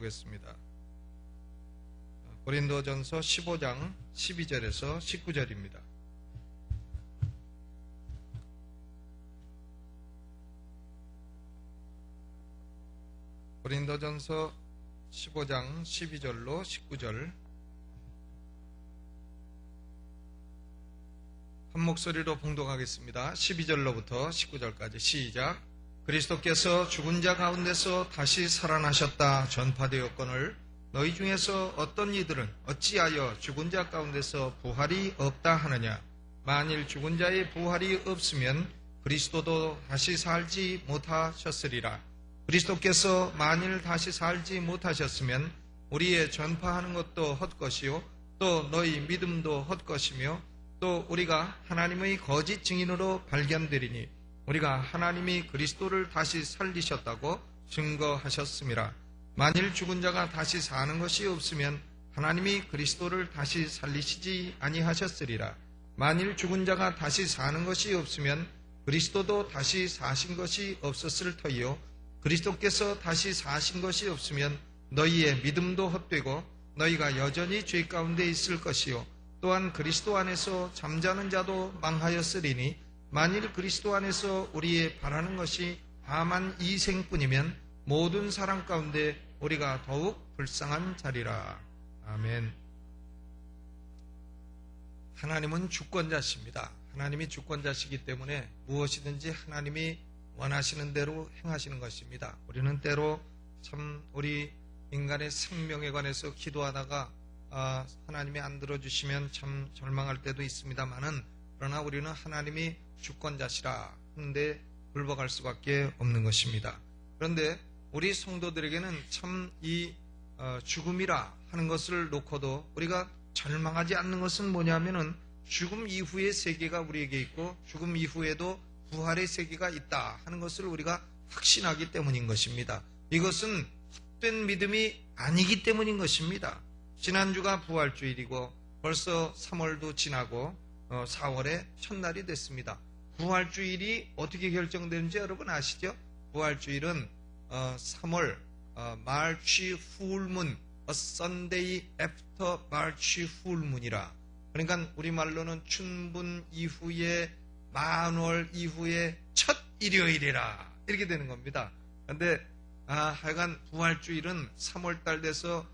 보겠습니다. 고린도전서 15장 12절에서 19절입니다. 고린도전서 15장 12절로 19절 한 목소리로 봉독하겠습니다. 12절로부터 19절까지 시작. 그리스도께서 죽은 자 가운데서 다시 살아나셨다 전파되었거늘 너희 중에서 어떤 이들은 어찌하여 죽은 자 가운데서 부활이 없다 하느냐. 만일 죽은 자의 부활이 없으면 그리스도도 다시 살지 못하셨으리라. 그리스도께서 만일 다시 살지 못하셨으면 우리의 전파하는 것도 헛것이요 또 너희 믿음도 헛것이며 또 우리가 하나님의 거짓 증인으로 발견되리니 우리가 하나님이 그리스도를 다시 살리셨다고 증거하셨음이라. 만일 죽은 자가 다시 사는 것이 없으면 하나님이 그리스도를 다시 살리시지 아니하셨으리라. 만일 죽은 자가 다시 사는 것이 없으면 그리스도도 다시 사신 것이 없었을 터이요 그리스도께서 다시 사신 것이 없으면 너희의 믿음도 헛되고 너희가 여전히 죄 가운데 있을 것이요 또한 그리스도 안에서 잠자는 자도 망하였으리니 만일 그리스도 안에서 우리의 바라는 것이 다만 이 생뿐이면 모든 사람 가운데 우리가 더욱 불쌍한 자리라. 아멘. 하나님은 주권자십니다. 하나님이 주권자시기 때문에 무엇이든지 하나님이 원하시는 대로 행하시는 것입니다. 우리는 때로 참 우리 인간의 생명에 관해서 기도하다가 하나님이 안 들어주시면 참 절망할 때도 있습니다만은 그러나 우리는 하나님이 주권자시라 하는데 굴복할 수밖에 없는 것입니다. 그런데 우리 성도들에게는 참 이 죽음이라 하는 것을 놓고도 우리가 절망하지 않는 것은 뭐냐면은 죽음 이후의 세계가 우리에게 있고 죽음 이후에도 부활의 세계가 있다 하는 것을 우리가 확신하기 때문인 것입니다. 이것은 헛된 믿음이 아니기 때문인 것입니다. 지난주가 부활주일이고 벌써 3월도 지나고 4월의 첫날이 됐습니다. 부활주일이 어떻게 결정되는지 여러분 아시죠? 부활주일은 3월 March Full Moon, A Sunday After March Full Moon이라. 그러니까 우리말로는 춘분 이후에 만월 이후에 첫 일요일이라 이렇게 되는 겁니다. 그런데 하여간 부활주일은 3월달 돼서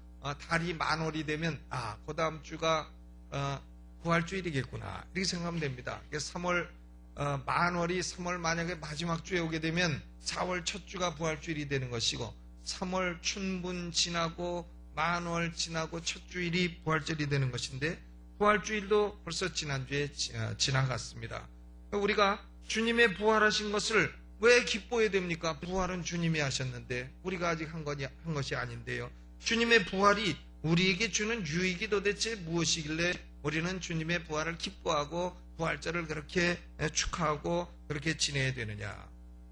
달이 만월이 되면 그 다음 주가 부활주일이겠구나 이렇게 생각하면 됩니다. 3월 만월이 3월 만약에 마지막 주에 오게 되면 4월 첫 주가 부활주일이 되는 것이고 3월 춘분 지나고 만월 지나고 첫 주일이 부활절이 되는 것인데 부활주일도 벌써 지난주에 지나갔습니다. 우리가 주님의 부활하신 것을 왜 기뻐해야 됩니까? 부활은 주님이 하셨는데 우리가 아직 한 것이 아닌데요. 주님의 부활이 우리에게 주는 유익이 도대체 무엇이길래 우리는 주님의 부활을 기뻐하고 부활절을 그렇게 축하하고 그렇게 지내야 되느냐.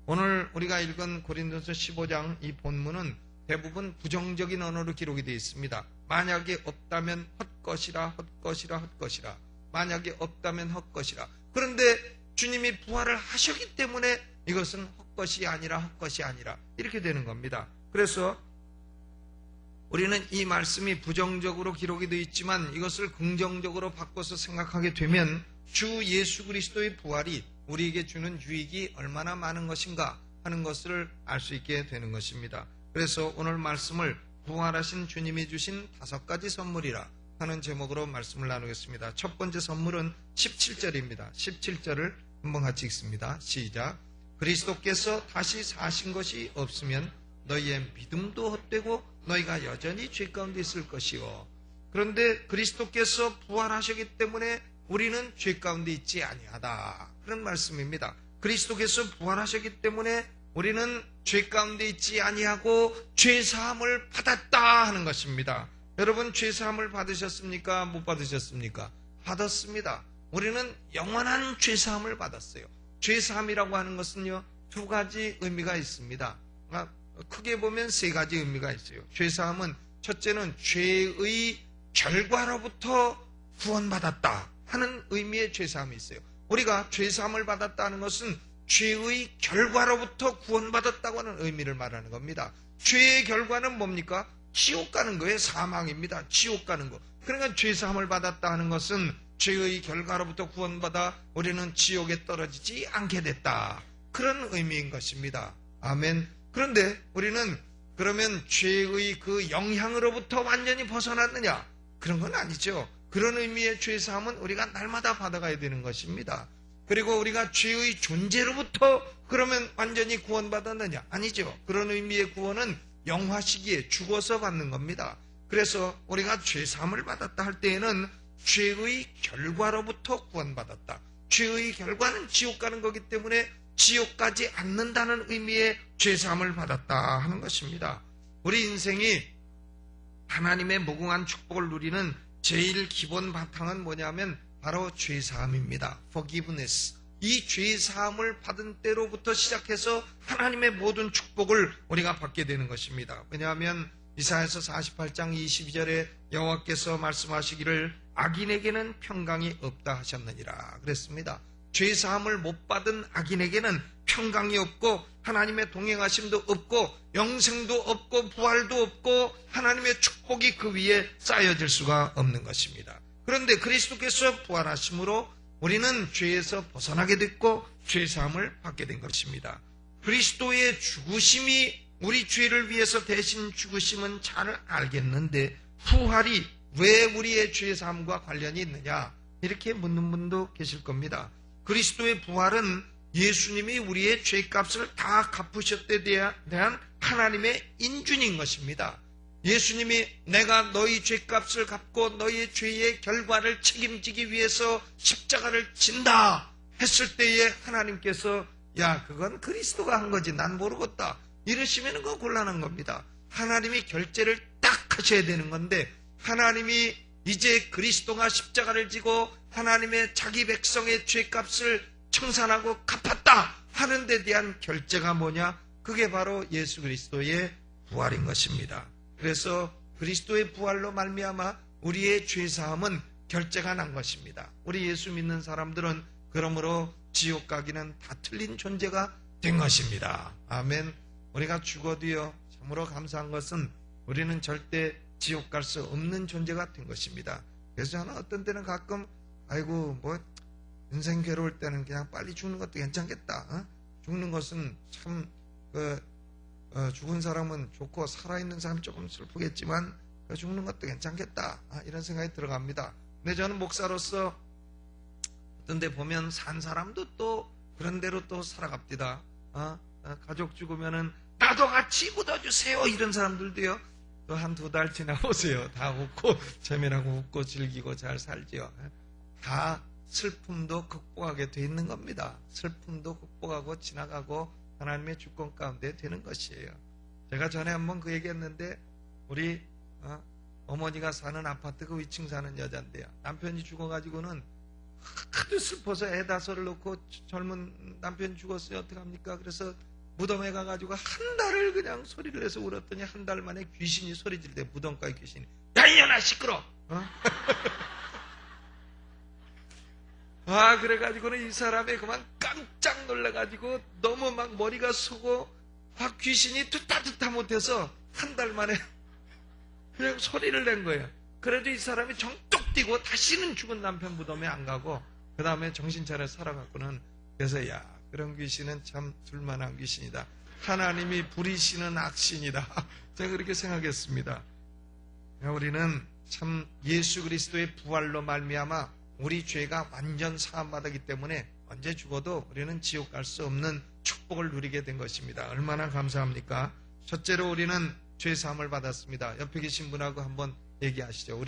오늘 우리가 읽은 고린도서 15장 이 본문은 대부분 부정적인 언어로 기록이 되어 있습니다. 만약에 없다면 헛것이라 헛것이라 헛것이라. 만약에 없다면 헛것이라. 그런데 주님이 부활을 하셨기 때문에 이것은 헛것이 아니라 이렇게 되는 겁니다. 그래서 우리는 이 말씀이 부정적으로 기록이 되어 있지만 이것을 긍정적으로 바꿔서 생각하게 되면 주 예수 그리스도의 부활이 우리에게 주는 유익이 얼마나 많은 것인가 하는 것을 알 수 있게 되는 것입니다. 그래서 오늘 말씀을 부활하신 주님이 주신 5가지 선물이라 하는 제목으로 말씀을 나누겠습니다. 첫 번째 선물은 17절입니다. 17절을 한번 같이 읽습니다. 시작. 그리스도께서 다시 사신 것이 없으면 너희의 믿음도 헛되고 너희가 여전히 죄 가운데 있을 것이요. 그런데 그리스도께서 부활하셨기 때문에 우리는 죄 가운데 있지 아니하다. 그런 말씀입니다. 그리스도께서 부활하셨기 때문에 우리는 죄 가운데 있지 아니하고 죄 사함을 받았다 하는 것입니다. 여러분 죄 사함을 받으셨습니까? 못 받으셨습니까? 받았습니다. 우리는 영원한 죄 사함을 받았어요. 죄 사함이라고 하는 것은요 2가지 의미가 있습니다. 크게 보면 3가지 의미가 있어요. 죄 사함은 첫째는 죄의 결과로부터 구원받았다 하는 의미의 죄 사함이 있어요. 우리가 죄 사함을 받았다는 것은 죄의 결과로부터 구원받았다고 하는 의미를 말하는 겁니다. 죄의 결과는 뭡니까? 지옥 가는 거예요. 사망입니다. 지옥 가는 거. 그러니까 죄사함을 받았다 하는 것은 죄의 결과로부터 구원받아 우리는 지옥에 떨어지지 않게 됐다. 그런 의미인 것입니다. 아멘. 그런데 우리는 그러면 죄의 그 영향으로부터 완전히 벗어났느냐? 그런 건 아니죠. 그런 의미의 죄사함은 우리가 날마다 받아가야 되는 것입니다. 그리고 우리가 죄의 존재로부터 그러면 완전히 구원받았느냐? 아니죠. 그런 의미의 구원은 영화 시기에 죽어서 받는 겁니다. 그래서 우리가 죄사함을 받았다 할 때에는 죄의 결과로부터 구원받았다. 죄의 결과는 지옥 가는 거기 때문에 지옥 가지 않는다는 의미의 죄사함을 받았다 하는 것입니다. 우리 인생이 하나님의 무궁한 축복을 누리는 제일 기본 바탕은 뭐냐면 바로 죄사함입니다. Forgiveness. 이 죄사함을 받은 때로부터 시작해서 하나님의 모든 축복을 우리가 받게 되는 것입니다. 왜냐하면 이사야서 48장 22절에 여호와께서 말씀하시기를 악인에게는 평강이 없다 하셨느니라 그랬습니다. 죄사함을 못 받은 악인에게는 평강이 없고 하나님의 동행하심도 없고 영생도 없고 부활도 없고 하나님의 축복이 그 위에 쌓여질 수가 없는 것입니다. 그런데 그리스도께서 부활하심으로 우리는 죄에서 벗어나게 됐고 죄사함을 받게 된 것입니다. 그리스도의 죽으심이 우리 죄를 위해서 대신 죽으심은 잘 알겠는데 부활이 왜 우리의 죄사함과 관련이 있느냐 이렇게 묻는 분도 계실 겁니다. 그리스도의 부활은 예수님이 우리의 죄값을 다 갚으셨다에 대한 하나님의 인준인 것입니다. 예수님이 내가 너희 죄값을 갚고 너희의 죄의 결과를 책임지기 위해서 십자가를 진다 했을 때에 하나님께서 야 그건 그리스도가 한 거지 난 모르겠다 이러시면 그거 곤란한 겁니다. 하나님이 결제를 딱 하셔야 되는 건데 하나님이 이제 그리스도가 십자가를 지고 하나님의 자기 백성의 죄값을 청산하고 갚았다 하는 데 대한 결제가 뭐냐? 그게 바로 예수 그리스도의 부활인 것입니다. 그래서 그리스도의 부활로 말미암아 우리의 죄사함은 결제가 난 것입니다. 우리 예수 믿는 사람들은 그러므로 지옥 가기는 다 틀린 존재가 된 것입니다. 아멘. 우리가 죽어도요 참으로 감사한 것은 우리는 절대 지옥 갈 수 없는 존재가 된 것입니다. 그래서 저는 어떤 때는 가끔 아이고 뭐 인생 괴로울 때는 그냥 빨리 죽는 것도 괜찮겠다. 죽는 것은 참 죽은 사람은 좋고 살아있는 사람은 조금 슬프겠지만 죽는 것도 괜찮겠다 이런 생각이 들어갑니다. 근데 저는 목사로서 어떤 데 보면 산 사람도 또 그런 대로 또 살아갑니다. 가족 죽으면은 나도 같이 묻어주세요 이런 사람들도요 또 한두 달 지나보세요. 다 웃고 재미나고 웃고 즐기고 잘 살지요. 다 슬픔도 극복하게 돼 있는 겁니다. 슬픔도 극복하고 지나가고 하나님의 주권 가운데 되는 것이에요. 제가 전에 한번 그 얘기했는데 우리 어머니가 사는 아파트 그 위층 사는 여잔데요. 남편이 죽어가지고는 하도 슬퍼서 애 다섯을 놓고 젊은 남편이 죽었어요. 어떡합니까? 그래서 무덤에 가가지고 한 달을 그냥 소리를 내서 울었더니 한 달 만에 귀신이 소리 지를 때 무덤가에 귀신이 야 이년아 시끄러! 그래가지고는 이 사람이 그만 깜짝 놀라가지고 너무 막 머리가 서고 귀신이 듣다 못해서 한 달 만에 그냥 소리를 낸 거예요. 그래도 이 사람이 정뚝 뛰고 다시는 죽은 남편 무덤에 안 가고 그 다음에 정신 차려 살아갔고는 그래서 야 그런 귀신은 참 둘만한 귀신이다. 하나님이 부리시는 악신이다. 제가 그렇게 생각했습니다. 우리는 참 예수 그리스도의 부활로 말미암아 우리 죄가 완전 사함받았기 때문에 언제 죽어도 우리는 지옥 갈 수 없는 축복을 누리게 된 것입니다. 얼마나 감사합니까? 첫째로 우리는 죄사함을 받았습니다. 옆에 계신 분하고 한번 얘기하시죠.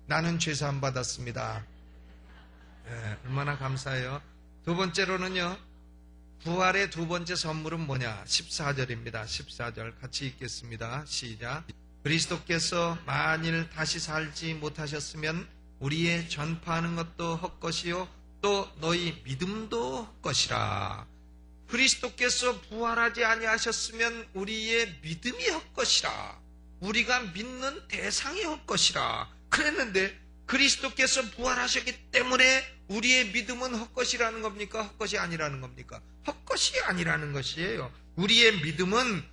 나는 죄사함 받았습니다. 네, 얼마나 감사해요. 두 번째로는요. 부활의 두 번째 선물은 뭐냐? 14절입니다. 14절 같이 읽겠습니다. 시작. 그리스도께서 만일 다시 살지 못하셨으면 우리의 전파하는 것도 헛것이요 또 너희 믿음도 헛것이라. 그리스도께서 부활하지 아니하셨으면 우리의 믿음이 헛것이라. 우리가 믿는 대상이 헛것이라. 그랬는데 그리스도께서 부활하셨기 때문에 우리의 믿음은 헛것이라는 겁니까? 헛것이 아니라는 겁니까? 헛것이 아니라는 것이에요. 우리의 믿음은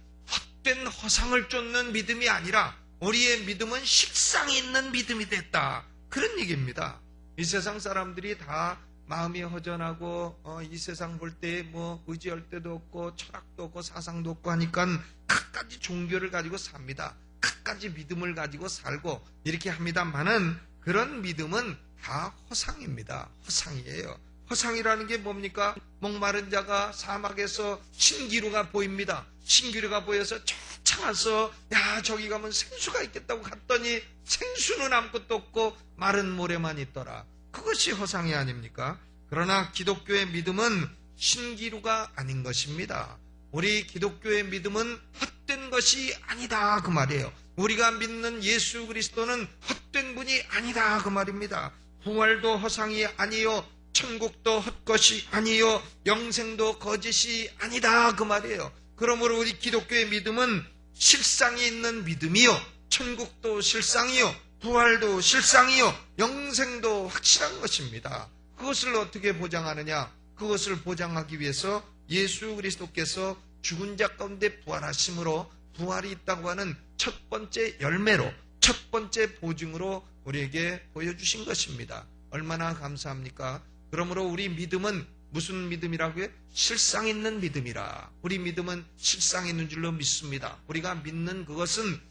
헛된 허상을 쫓는 믿음이 아니라 우리의 믿음은 실상이 있는 믿음이 됐다. 그런 얘기입니다. 이 세상 사람들이 다 마음이 허전하고 이 세상 볼 때 뭐 의지할 데도 없고 철학도 없고 사상도 없고 하니까 갖가지 종교를 가지고 삽니다. 갖가지 믿음을 가지고 살고 이렇게 합니다만은 그런 믿음은 다 허상입니다. 허상이에요. 허상이라는 게 뭡니까? 목마른 자가 사막에서 신기루가 보입니다. 신기루가 보여서 쫓아가서 야 저기 가면 생수가 있겠다고 갔더니 생수는 아무것도 없고 마른 모래만 있더라. 그것이 허상이 아닙니까? 그러나 기독교의 믿음은 신기루가 아닌 것입니다. 우리 기독교의 믿음은 헛된 것이 아니다 그 말이에요. 우리가 믿는 예수 그리스도는 헛된 분이 아니다 그 말입니다. 부활도 허상이 아니요, 천국도 헛것이 아니요, 영생도 거짓이 아니다 그 말이에요. 그러므로 우리 기독교의 믿음은 실상이 있는 믿음이요, 천국도 실상이요, 부활도 실상이요, 영생도 확실한 것입니다. 그것을 어떻게 보장하느냐? 그것을 보장하기 위해서 예수 그리스도께서 죽은 자 가운데 부활하심으로 부활이 있다고 하는 첫 번째 열매로, 첫 번째 보증으로 우리에게 보여주신 것입니다. 얼마나 감사합니까? 그러므로 우리 믿음은 무슨 믿음이라고요? 실상 있는 믿음이라. 우리 믿음은 실상 있는 줄로 믿습니다. 우리가 믿는 그것은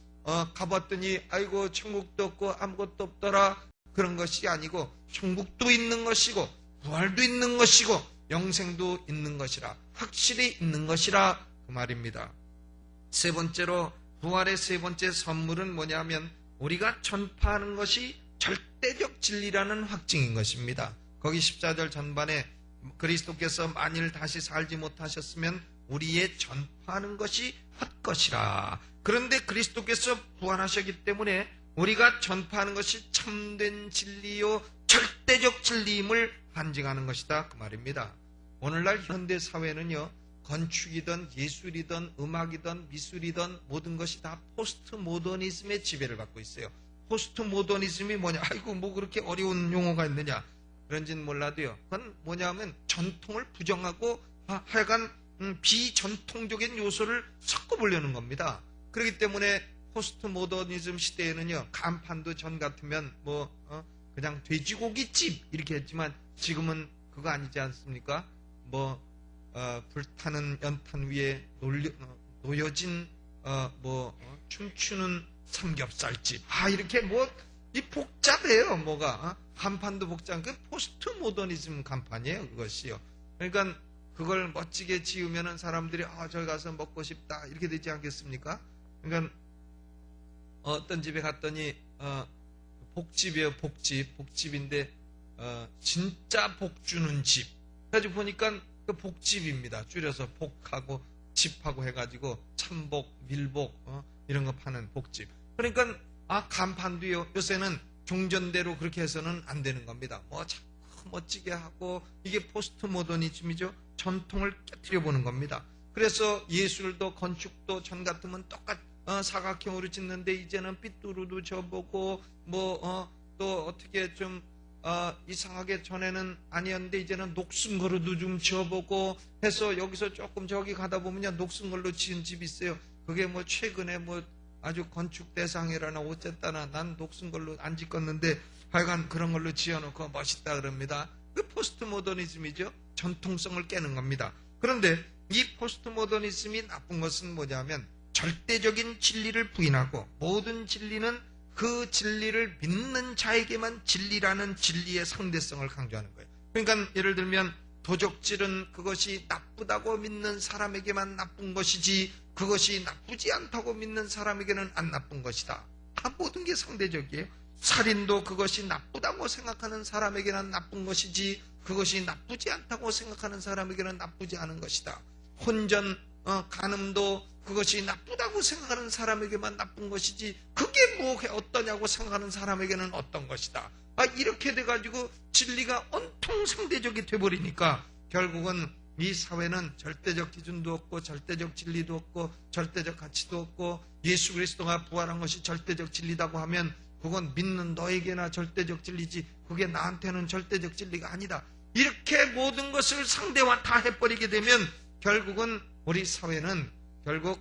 가봤더니 아이고 천국도 없고 아무것도 없더라 그런 것이 아니고 천국도 있는 것이고 부활도 있는 것이고 영생도 있는 것이라, 확실히 있는 것이라 그 말입니다. 세 번째로 부활의 세 번째 선물은 뭐냐면 우리가 전파하는 것이 절대적 진리라는 확증인 것입니다. 거기 14절 전반에 그리스도께서 만일 다시 살지 못하셨으면 우리의 전파하는 것이 헛것이라. 그런데 그리스도께서 부활하셨기 때문에 우리가 전파하는 것이 참된 진리요 절대적 진리임을 반증하는 것이다 그 말입니다. 오늘날 현대사회는요, 건축이든 예술이든 음악이든 미술이든 모든 것이 다 포스트 모더니즘의 지배를 받고 있어요. 포스트 모더니즘이 뭐냐? 아이고 뭐 그렇게 어려운 용어가 있느냐? 그런지는 몰라도요, 그건 뭐냐면 전통을 부정하고 하여간 비전통적인 요소를 섞어보려는 겁니다. 그렇기 때문에 포스트 모더니즘 시대에는요, 간판도 전 같으면 그냥 돼지고기집 이렇게 했지만 지금은 그거 아니지 않습니까? 불타는 연탄 위에 놓여진 춤추는 삼겹살집. 이렇게 이 복잡해요, 뭐가. 간판도 복잡한 그 포스트 모더니즘 간판이에요, 그것이요. 그러니까 그걸 멋지게 지으면은 사람들이 저기 가서 먹고 싶다 이렇게 되지 않겠습니까? 그러니까 어떤 집에 갔더니 복집이에요, 복집인데 진짜 복 주는 집. 그래가지고 보니까 그 복집입니다. 줄여서 복하고 집하고 해가지고 참복, 밀복 이런 거 파는 복집. 그러니까 간판도요, 요새는 종전대로 그렇게 해서는 안 되는 겁니다. 자꾸 멋지게 하고 이게 포스트 모더니즘이죠. 전통을 깨트려 보는 겁니다. 그래서 예술도 건축도 전 같으면 사각형으로 짓는데 이제는 삐뚤어도 져보고 또 어떻게 좀 이상하게 전에는 아니었는데 이제는 녹슨 거로도 좀 지어보고 해서 여기서 조금 저기 가다 보면 녹슨 걸로 지은 집이 있어요. 그게 최근에 아주 건축 대상이라나 어쨌다나 난 녹슨 걸로 안 짓겠는데 하여간 그런 걸로 지어놓고 멋있다 그럽니다. 그 포스트 모더니즘이죠. 전통성을 깨는 겁니다. 그런데 이 포스트 모더니즘이 나쁜 것은 뭐냐면 절대적인 진리를 부인하고 모든 진리는 그 진리를 믿는 자에게만 진리라는 진리의 상대성을 강조하는 거예요. 그러니까 예를 들면 도적질은 그것이 나쁘다고 믿는 사람에게만 나쁜 것이지 그것이 나쁘지 않다고 믿는 사람에게는 안 나쁜 것이다. 다 모든 게 상대적이에요. 살인도 그것이 나쁘다고 생각하는 사람에게는 나쁜 것이지 그것이 나쁘지 않다고 생각하는 사람에게는 나쁘지 않은 것이다. 혼전, 간음도 그것이 나쁘다고 생각하는 사람에게만 나쁜 것이지 그게 어떠냐고 생각하는 사람에게는 어떤 것이다. 이렇게 돼가지고 진리가 온통 상대적이 돼버리니까 결국은 이 사회는 절대적 기준도 없고 절대적 진리도 없고 절대적 가치도 없고 예수 그리스도가 부활한 것이 절대적 진리다고 하면 그건 믿는 너에게나 절대적 진리지 그게 나한테는 절대적 진리가 아니다. 이렇게 모든 것을 상대화 다 해버리게 되면 결국은 우리 사회는 결국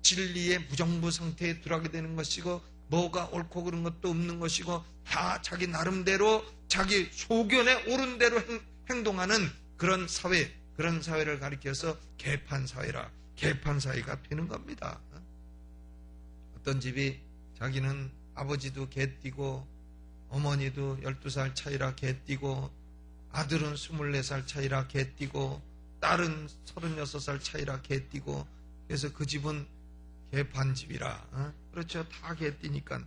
진리의 무정부 상태에 들어가게 되는 것이고, 뭐가 옳고 그른 것도 없는 것이고, 다 자기 나름대로 자기 소견에 옳은 대로 행동하는 그런 사회, 그런 사회를 가리켜서 개판사회라, 개판사회가 되는 겁니다. 어떤 집이 자기는 아버지도 개띠고 어머니도 12살 차이라 개띠고 아들은 24살 차이라 개띠고 딸은 36살 차이라 개띠고, 그래서 그 집은 개판집이라, 그렇죠. 다 개띠니까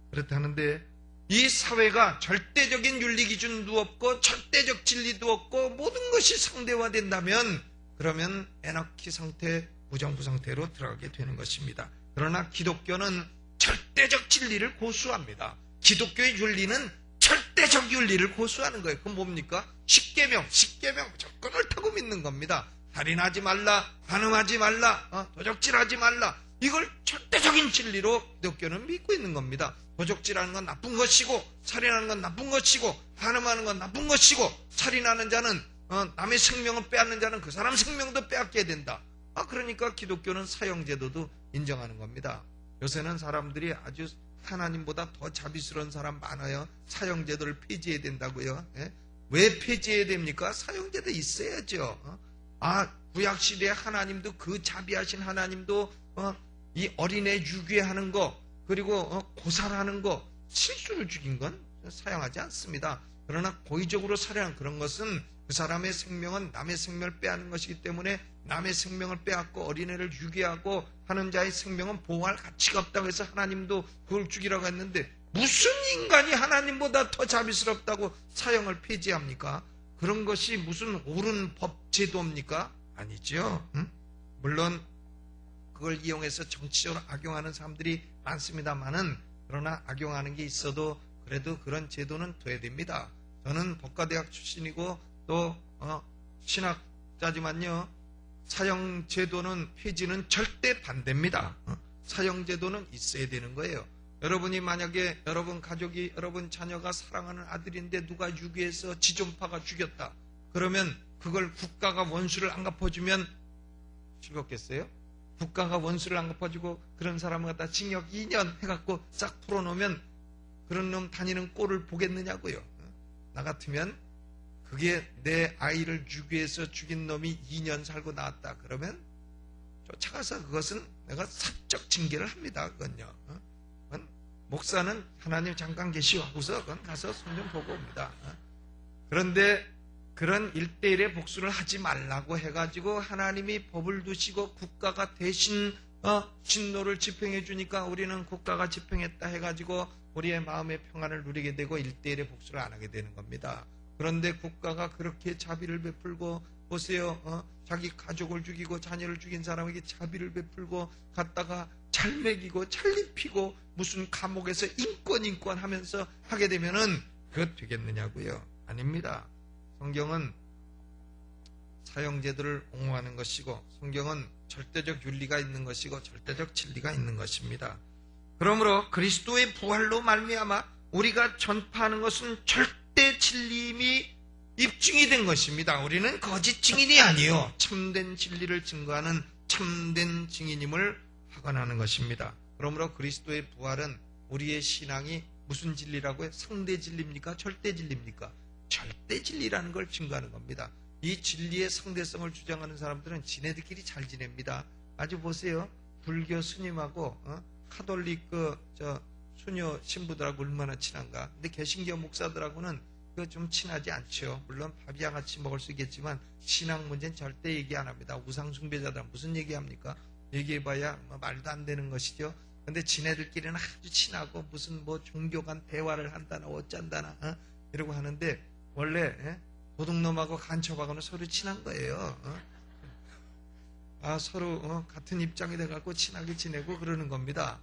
그렇다는데, 이 사회가 절대적인 윤리 기준도 없고 절대적 진리도 없고 모든 것이 상대화된다면, 그러면 에너키 상태, 무정부 상태로 들어가게 되는 것입니다. 그러나 기독교는 절대적 진리를 고수합니다. 기독교의 윤리는 절대적 윤리를 고수하는 거예요. 그건 뭡니까? 십계명 조건을 타고 믿는 겁니다. 살인하지 말라, 간음하지 말라, 도적질하지 말라, 이걸 절대적인 진리로 기독교는 믿고 있는 겁니다. 도적질하는 건 나쁜 것이고, 살인하는 건 나쁜 것이고, 간음하는 건 나쁜 것이고, 살인하는 자는 남의 생명을 빼앗는 자는 그 사람 생명도 빼앗게 된다. 그러니까 기독교는 사형제도도 인정하는 겁니다. 요새는 사람들이 아주 하나님보다 더 자비스러운 사람 많아요. 사형제도를 폐지해야 된다고요. 예? 왜 폐지해야 됩니까? 사형제도 있어야죠. 구약시대에 하나님도, 그 자비하신 하나님도 이 어린애 유괴하는 거, 그리고 고살하는 거, 실수로 죽인 건 사용하지 않습니다. 그러나 고의적으로 살해한 그런 것은 그 사람의 생명은 남의 생명을 빼앗는 것이기 때문에 남의 생명을 빼앗고 어린애를 유괴하고 하는 자의 생명은 보호할 가치가 없다고 해서 하나님도 그걸 죽이라고 했는데, 무슨 인간이 하나님보다 더 자비스럽다고 사형을 폐지합니까? 그런 것이 무슨 옳은 법 제도입니까? 아니죠. 물론 그걸 이용해서 정치적으로 악용하는 사람들이 많습니다만은, 그러나 악용하는 게 있어도 그래도 그런 제도는 돼야 됩니다. 저는 법과대학 출신이고 또 신학자지만요, 사형제도는 폐지는 절대 반대입니다. 사형제도는 있어야 되는 거예요. 여러분이 만약에 여러분 가족이, 여러분 자녀가 사랑하는 아들인데 누가 유괴해서 지존파가 죽였다, 그러면 그걸 국가가 원수를 안 갚아주면 즐겁겠어요? 국가가 원수를 안 갚아주고 그런 사람을 갖다 징역 2년 해갖고 싹 풀어놓으면 그런 놈 다니는 꼴을 보겠느냐고요. 나 같으면 그게 내 아이를 유괴해서 죽인 놈이 2년 살고 나왔다 그러면 쫓아가서 그것은 내가 사적 징계를 합니다. 그건요. 그건 목사는 하나님 잠깐 계시오 하고서 그건 가서 손 좀 보고 옵니다. 그런데 그런 1대1의 복수를 하지 말라고 해가지고 하나님이 법을 두시고 국가가 대신 진노를 집행해 주니까 우리는 국가가 집행했다 해가지고 우리의 마음의 평안을 누리게 되고 1대1의 복수를 안 하게 되는 겁니다. 그런데 국가가 그렇게 자비를 베풀고, 보세요, 자기 가족을 죽이고 자녀를 죽인 사람에게 자비를 베풀고 갔다가 잘 먹이고 잘 입히고 무슨 감옥에서 인권 하면서 하게 되면은 그것 되겠느냐고요. 아닙니다. 성경은 사형제도를 옹호하는 것이고, 성경은 절대적 윤리가 있는 것이고 절대적 진리가 있는 것입니다. 그러므로 그리스도의 부활로 말미암아 우리가 전파하는 것은 절대 진리임이 입증이 된 것입니다. 우리는 거짓 증인이 아니요, 참된 진리를 증거하는 참된 증인임을 확언하는 것입니다. 그러므로 그리스도의 부활은 우리의 신앙이 무슨 진리라고요? 상대 진리입니까? 절대 진리입니까? 절대 진리라는 걸 증거하는 겁니다. 이 진리의 상대성을 주장하는 사람들은 지네들끼리 잘 지냅니다. 아주 보세요, 불교 스님하고 카톨릭 수녀 신부들하고 얼마나 친한가. 근데 개신교 목사들하고는 좀 친하지 않죠. 물론 밥이야 같이 먹을 수 있겠지만 신앙 문제는 절대 얘기 안 합니다. 우상 숭배자들은 무슨 얘기합니까? 얘기해봐야 말도 안 되는 것이죠. 근데 지네들끼리는 아주 친하고 무슨 종교 간 대화를 한다나 어쩐다나 이러고 하는데, 원래 도둑놈하고 간첩하고는 서로 친한 거예요. 서로 같은 입장이 돼갖고 친하게 지내고 그러는 겁니다.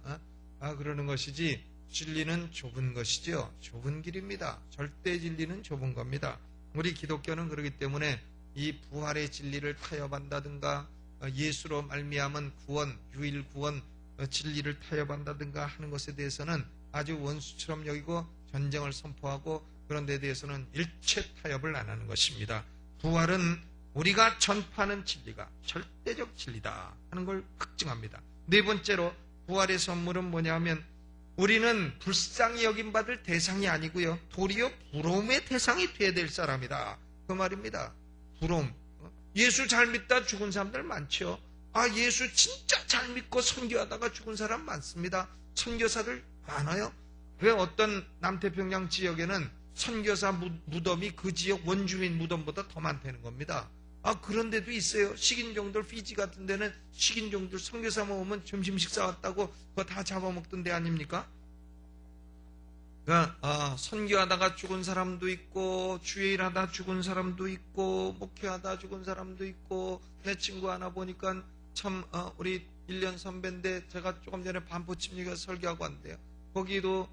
그러는 것이지, 진리는 좁은 것이죠. 좁은 길입니다. 절대 진리는 좁은 겁니다. 우리 기독교는 그렇기 때문에 이 부활의 진리를 타협한다든가 예수로 말미암은 구원, 유일 구원 진리를 타협한다든가 하는 것에 대해서는 아주 원수처럼 여기고 전쟁을 선포하고, 그런 데 대해서는 일체 타협을 안 하는 것입니다. 부활은 우리가 전파하는 진리가 절대적 진리다 하는 걸 확증합니다. 네 번째로 부활의 선물은 뭐냐면 우리는 불쌍히 여김받을 대상이 아니고요, 도리어 부러움의 대상이 되어야 될 사람이다, 그 말입니다. 부러움. 예수 잘 믿다 죽은 사람들 많죠. 예수 진짜 잘 믿고 선교하다가 죽은 사람 많습니다. 선교사들 많아요. 왜 어떤 남태평양 지역에는 선교사 무덤이 그 지역 원주민 무덤보다 더 많다는 겁니다. 그런 데도 있어요. 식인종들, 피지 같은 데는 식인종들 선교사 모으면 점심 식사 왔다고 그거 다 잡아먹던 데 아닙니까? 그러니까 선교하다가 죽은 사람도 있고, 주일하다 죽은 사람도 있고, 목회하다 죽은 사람도 있고. 내 친구 하나 보니까 참 우리 1년 선배인데 제가 조금 전에 반포침례가 설교하고 왔는데요, 거기도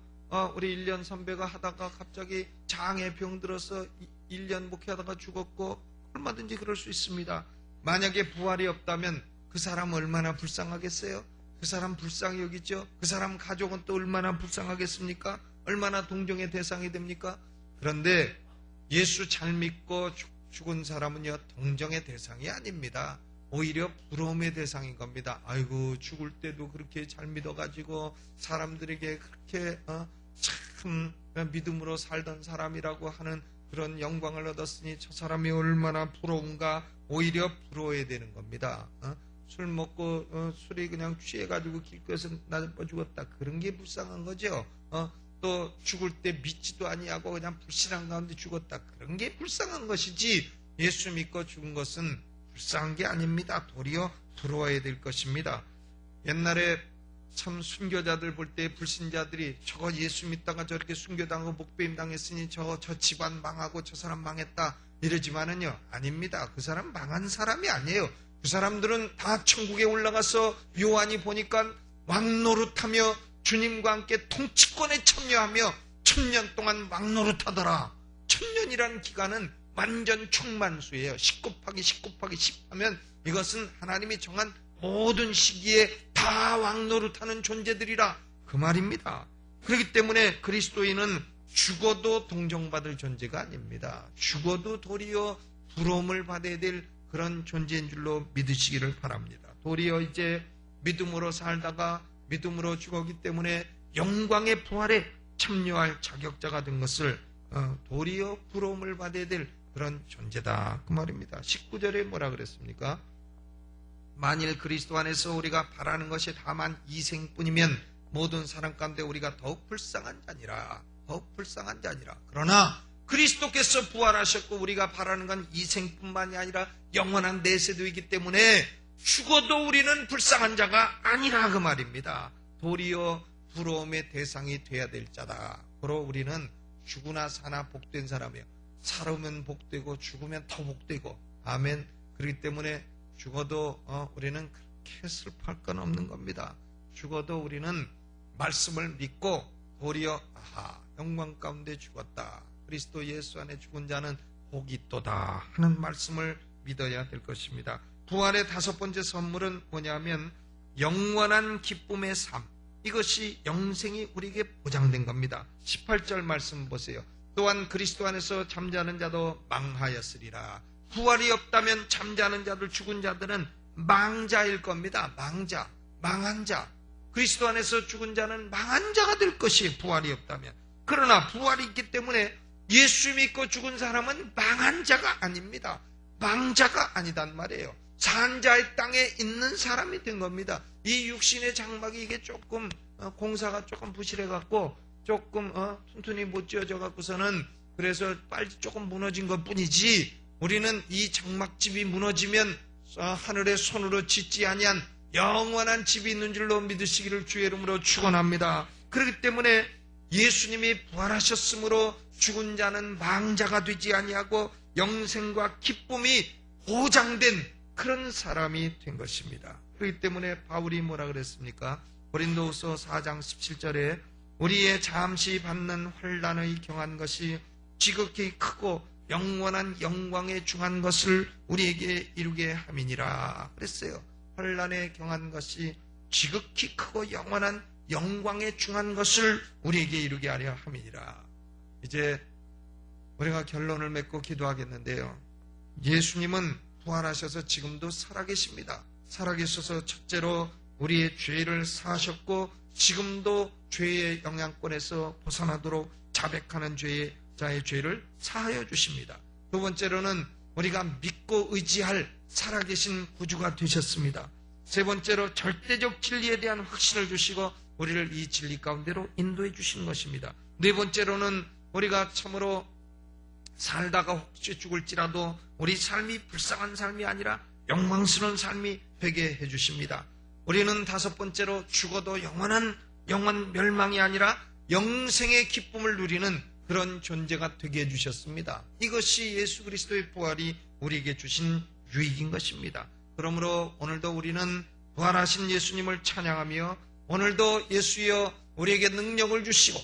우리 1년 선배가 하다가 갑자기 장에 병 들어서 1년 목회하다가 죽었고, 얼마든지 그럴 수 있습니다. 만약에 부활이 없다면 그 사람 얼마나 불쌍하겠어요? 그 사람 불쌍히 여기죠? 그 사람 가족은 또 얼마나 불쌍하겠습니까? 얼마나 동정의 대상이 됩니까? 그런데 예수 잘 믿고 죽은 사람은요, 동정의 대상이 아닙니다. 오히려 부러움의 대상인 겁니다. 아이고, 죽을 때도 그렇게 잘 믿어가지고 사람들에게 그렇게 참 믿음으로 살던 사람이라고 하는 그런 영광을 얻었으니 저 사람이 얼마나 부러운가. 오히려 부러워야 되는 겁니다. 술 먹고 술이 그냥 취해가지고 길거리에서 나빠 죽었다, 그런 게 불쌍한 거죠. 또 죽을 때 믿지도 아니하고 그냥 불신앙 가운데 죽었다, 그런 게 불쌍한 것이지, 예수 믿고 죽은 것은 불쌍한 게 아닙니다. 도리어 부러워야 될 것입니다. 옛날에 참 순교자들 볼 때 불신자들이 저거 예수 믿다가 저렇게 순교당하고 목배임 당했으니 저 집안 망하고 저 사람 망했다 이러지만은요, 아닙니다. 그 사람 망한 사람이 아니에요. 그 사람들은 다 천국에 올라가서 요한이 보니까 왕노릇하며 주님과 함께 통치권에 참여하며 1000년 동안 왕노릇하더라. 1000년이라는 기간은 완전 충만수예요. 10 곱하기 10 곱하기 10 하면 이것은 하나님이 정한 모든 시기에 다 왕노릇하는 존재들이라, 그 말입니다. 그렇기 때문에 그리스도인은 죽어도 동정받을 존재가 아닙니다. 죽어도 도리어 부러움을 받아야 될 그런 존재인 줄로 믿으시기를 바랍니다. 도리어 이제 믿음으로 살다가 믿음으로 죽었기 때문에 영광의 부활에 참여할 자격자가 된 것을 도리어 부러움을 받아야 될 그런 존재다, 그 말입니다. 19절에 뭐라 그랬습니까? 만일 그리스도 안에서 우리가 바라는 것이 다만 이생뿐이면 모든 사람 가운데 우리가 더욱 불쌍한 자니라. 더욱 불쌍한 자니라. 그러나 그리스도께서 부활하셨고 우리가 바라는 건 이생뿐만이 아니라 영원한 내세도이기 때문에 죽어도 우리는 불쌍한 자가 아니라, 그 말입니다. 도리어 부러움의 대상이 돼야 될 자다. 바로 우리는 죽으나 사나 복된 사람이에요. 살으면 복되고 죽으면 더 복되고. 아멘. 그렇기 때문에 죽어도 우리는 그렇게 슬퍼할 건 없는 겁니다. 죽어도 우리는 말씀을 믿고 도리어 영광 가운데 죽었다, 그리스도 예수 안에 죽은 자는 복이 있도다 하는 말씀을 믿어야 될 것입니다. 부활의 5번째 선물은 뭐냐면 영원한 기쁨의 삶. 이것이 영생이 우리에게 보장된 겁니다. 18절 말씀 보세요. 또한 그리스도 안에서 잠자는 자도 망하였으리라. 부활이 없다면 잠자는 자들, 죽은 자들은 망자일 겁니다. 망자, 망한 자. 그리스도 안에서 죽은 자는 망한 자가 될 것이, 부활이 없다면. 그러나 부활이 있기 때문에 예수 믿고 죽은 사람은 망한 자가 아닙니다. 망자가 아니단 말이에요. 산자의 땅에 있는 사람이 된 겁니다. 이 육신의 장막이 이게 조금 공사가 조금 부실해갖고 조금 튼튼히 못 지어져 갖고서는 그래서 빨리 조금 무너진 것 뿐이지, 우리는 이 장막집이 무너지면 하늘의 손으로 짓지 아니한 영원한 집이 있는 줄로 믿으시기를 주의 이름으로 축원합니다. 그렇기 때문에 예수님이 부활하셨으므로 죽은 자는 망자가 되지 아니하고 영생과 기쁨이 보장된 그런 사람이 된 것입니다. 그렇기 때문에 바울이 뭐라 그랬습니까? 고린도후서 4장 17절에 우리의 잠시 받는 환난의 경한 것이 지극히 크고 영원한 영광에 중한 것을 우리에게 이루게 함이니라 그랬어요. 환난에 경한 것이 지극히 크고 영원한 영광에 중한 것을 우리에게 이루게 하려 함이니라. 이제 우리가 결론을 맺고 기도하겠는데요. 예수님은 부활하셔서 지금도 살아계십니다. 살아계셔서 첫째로 우리의 죄를 사하셨고 지금도 죄의 영향권에서 벗어나도록 자백하는 자의 죄를 사하여 주십니다. 두 번째로는 우리가 믿고 의지할 살아계신 구주가 되셨습니다. 세 번째로 절대적 진리에 대한 확신을 주시고 우리를 이 진리 가운데로 인도해 주신 것입니다. 네 번째로는 우리가 참으로 살다가 혹시 죽을지라도 우리 삶이 불쌍한 삶이 아니라 영광스러운 삶이 되게 해주십니다. 우리는 다섯 번째로 죽어도 영원 멸망이 아니라 영생의 기쁨을 누리는 그런 존재가 되게 해주셨습니다. 이것이 예수 그리스도의 부활이 우리에게 주신 유익인 것입니다. 그러므로 오늘도 우리는 부활하신 예수님을 찬양하며 오늘도 예수여 우리에게 능력을 주시고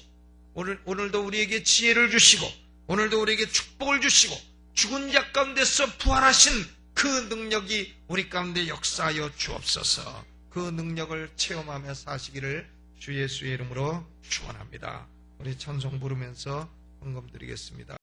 오늘도 우리에게 지혜를 주시고 오늘도 우리에게 축복을 주시고 죽은 자 가운데서 부활하신 그 능력이 우리 가운데 역사하여 주옵소서. 그 능력을 체험하며 사시기를 주 예수의 이름으로 축원합니다. 우리 찬송 부르면서 헌금 드리겠습니다.